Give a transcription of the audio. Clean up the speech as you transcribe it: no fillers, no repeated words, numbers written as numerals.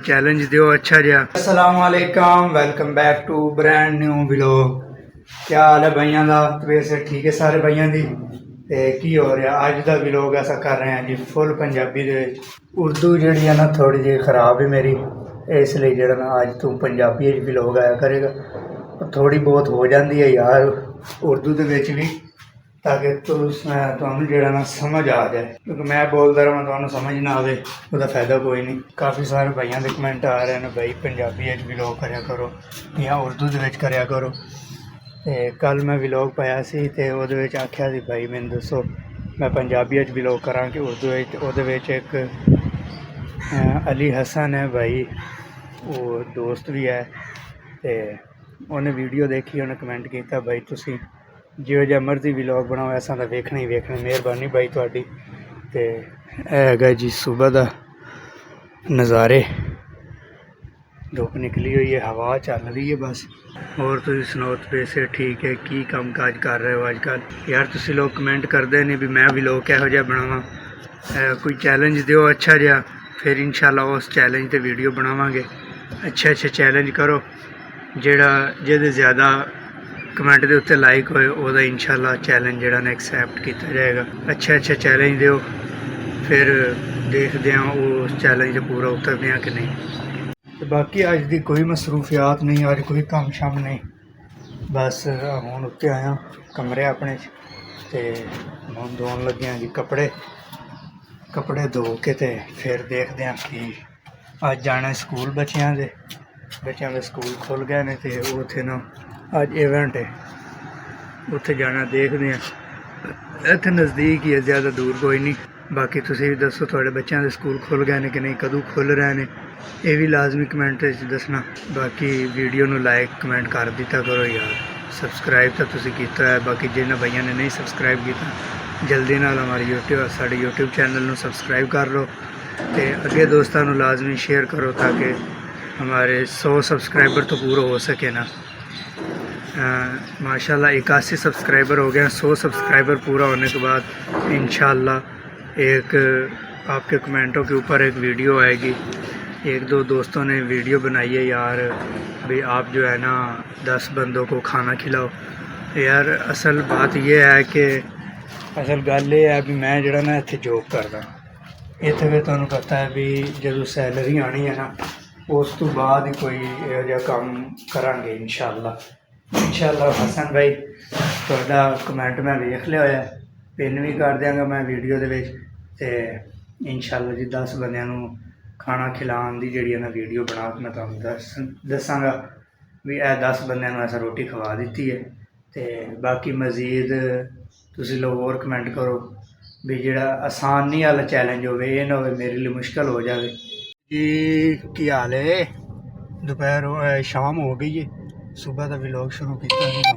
Challenge दियो अच्छा जहा। अस्सलाम वालेकुम, welcome back to brand new vlog. क्या हाल है भाइयों का? वैसे ठीक है सारे भाइयों की। की हो रहा अज का व्लॉग ऐसा कर रहे हैं जी फुल पंजाबी दे। उर्दू जी है ना थोड़ी जी खराब है मेरी, इसलिए जो ना अज तू पंजाबी व्लॉग आया करेगा। थोड़ी बहुत हो जाती है यार उर्दू के भी, ताकि तुहानू जो ना समझ आ जाए, क्योंकि मैं बोलता रहा तो समझ ना आए वह फायदा कोई नहीं। काफ़ी सारे भाइयों के कमेंट आ रहे हैं भाई पंजाबी व्लॉग करया करो या उर्दू करया करो। तो कल मैं व्लॉग पाया सी ते उहदे विच आख्या सी भाई मैनूं दसो मैं पंजाबी व्लॉग करा कि उर्दू उहदे एक अली हसन है भाई, वो दोस्त भी है, तो उन्हें वीडियो देखी उन्हें कमेंट किया भाई तुसी जिहो जिहा मर्जी व्लॉग बनाओ ऐसा तो वेखना ही वेखना। मेहरबानी भाई तुहाडी। ते है जी सुबह का नज़ारे, धुप निकली हुई है, हवा चल रही है बस। और तुम सुनाओ वैसे ठीक है की काम काज कर रहे हो आजकल? यार तुसी लोग कमेंट करते नहीं भी मैं व्लॉग किहो जिहा बनावां, कोई चैलेंज दियो अच्छा जिहा, फिर इंशाल्लाह उस चैलेंज ते वीडियो बनावांगे। अच्छे चैलेंज करो जेड़ा जिहदे ज़्यादा कमेंट के उत्ते लाइक होए वह इंशाल्लाह चैलेंज जोड़ा ना एक्सैप्ट किया जाएगा। अच्छा चैलेंज दो, फिर देखते हैं वो उस चैलेंज पूरा उतरते हैं कि नहीं। तो बाकी अज की कोई मसरूफियात नहीं, अज कोई काम शाम नहीं, बस हूँ उत्ते आया कमरे अपने ते हूँ धोन लगे जी कपड़े धो के ते फिर देखते हैं कि अज जाना स्कूल बच्चों के स्कूल खुल गए ने, तो उत्थे ना अज इवेंट है उत्थे जाना, देखते हैं। इत्थे नज़दीक ही है, ज़्यादा दूर कोई नहीं। बाकी तुसीं भी दसो थोड़े बच्चों के स्कूल खुल गए हैं कि नहीं, कदों खुल रहे हैं, ये भी लाजमी कमेंट दसना। बाकी वीडियो नूं लाइक कमेंट कर दिता करो यार, सबसक्राइब तो तुसीं कीता है, बाकी जिन्होंने भाइयों ने नहीं सबसक्राइब किया जल्दी नाल हमारे साडे यूट्यूब चैनल नूं सबसक्राइब कर लो, तो अगे दोस्तों नूं लाजमी शेयर करो ताकि हमारे 100 सब्सक्राइबर तो पूरा हो सके ना। माशाल्लाह 81 सब्सक्राइबर हो गए। 100 सब्सक्राइबर पूरा होने के बाद इंशाल्लाह एक आपके कमेंटों के ऊपर एक वीडियो आएगी। एक दो दोस्तों ने वीडियो बनाई है यार भाई आप जो है ना 10 बंदों को खाना खिलाओ। यार असल बात यह है कि असल गल ये है भी मैं जरा ना इत्थे जॉब करदा, इत्थे भी तुहानूं पता है भी जदों सैलरी आनी है ना उस तो बाद ही कोई इहो जिहा काम करांगे इंशाल्लाह। हसन भाई तुहाडा कमेंट मैं वेख लिया होया, पिन भी कर देंगा मैं वीडियो दे विच, ते इंशाल्लाह जी 10 बंदियां नूं खाना खिलाउण दी जिहड़ी है ना वीडियो बना के मैं तुहानूं दसांगा भी 10 बंदियां नूं असां रोटी खवा दित्ती है। ते बाकी मज़ीद तुसीं लोग और कमेंट करो भी जिहड़ा आसानी वाला चैलेंज होवे, ये ना होवे मेरे लिए मुश्किल हो जाए जी। की हाल है? दोपहर शाम हो गई है, सुबह का व्लॉग शुरू किया।